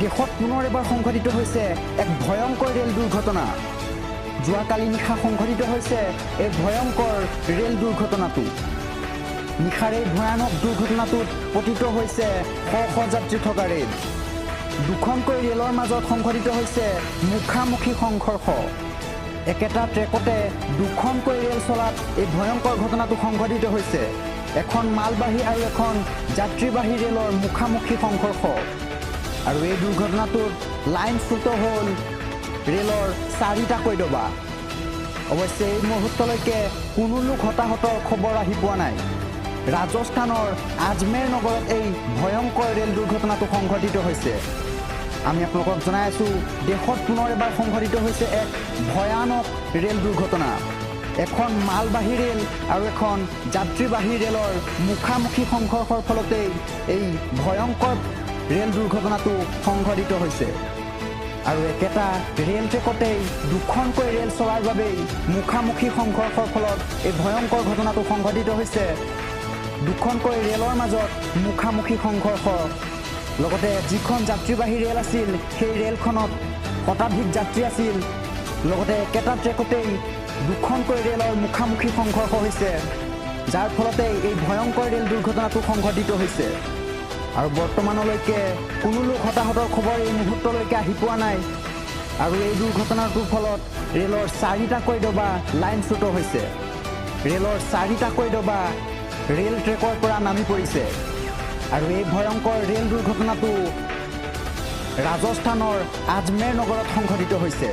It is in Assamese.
দেশত পুনৰ এবাৰ সংঘটিত হৈছে এক ভয়ংকৰ ৰেল দুৰ্ঘটনা। যোৱাকালি নিশা সংঘটিত হৈছে এই ভয়ংকৰ ৰেল দুৰ্ঘটনাটো। নিশাৰ এই ভয়ানক দুৰ্ঘটনাটোত পতিত হৈছে শ শ যাত্ৰী থকা ৰেল। দুখনকৈ ৰেলৰ মাজত সংঘটিত হৈছে মুখামুখি সংঘৰ্ষ। একেটা ট্ৰেকতে দুখনকৈ ৰেল চলাত এই ভয়ংকৰ ঘটনাটো সংঘটিত হৈছে। এখন মালবাহী আৰু এখন যাত্ৰীবাহী ৰেলৰ মুখামুখি সংঘৰ্ষ। আৰু এই দুৰ্ঘটনাটোত লাইনচ্যুত হ'ল ৰেলৰ 4টাকৈ ডবা। অৱশ্যে এই মুহূৰ্তলৈকে কোনো লোক হতাহতৰ খবৰ আহি পোৱা নাই। ৰাজস্থানৰ আজমেৰ নগৰত এই ভয়ংকৰ ৰেল দুৰ্ঘটনাটো সংঘটিত হৈছে। আমি আপোনালোকক জনাই আছোঁ, দেশত পুনৰ এবাৰ সংঘটিত হৈছে এক ভয়ানক ৰেল দুৰ্ঘটনা। এখন মালবাহী ৰেল আৰু এখন যাত্ৰীবাহী ৰেলৰ মুখামুখি সংঘৰ্ষৰ ফলতেই এই ভয়ংকৰ ৰেল দুৰ্ঘটনাটো সংঘটিত হৈছে। আৰু একেটা ৰেল ট্ৰেকতেই দুখনকৈ ৰেল চলাৰ বাবেই মুখামুখি সংঘৰ্ষৰ ফলত এই ভয়ংকৰ ঘটনাটো সংঘটিত হৈছে। দুখনকৈ ৰেলৰ মাজত মুখামুখি সংঘৰ্ষ। লগতে যিখন যাত্ৰীবাহী ৰেল আছিল সেই ৰেলখনত শতাধিক যাত্ৰী আছিল। লগতে একেটা ট্ৰেকতেই দুখনকৈ ৰেলৰ মুখামুখি সংঘৰ্ষ হৈছে, যাৰ ফলতেই এই ভয়ংকৰ ৰেল দুৰ্ঘটনাটো সংঘটিত হৈছে। আৰু বৰ্তমানলৈকে কোনো লোক হতাহতৰ খবৰ এই মুহূৰ্তলৈকে আহি পোৱা নাই। আৰু এই দুৰ্ঘটনাটোৰ ফলত ৰেলৰ 4টাকৈ ডবা লাইনচ্যুত হৈছে। ৰেলৰ 4টাকৈ ডবা ৰেল ট্ৰেকৰ পৰা নামি পৰিছে। আৰু এই ভয়ংকৰ ৰেল দুৰ্ঘটনাটো ৰাজস্থানৰ আজমেৰ নগৰত সংঘটিত হৈছে।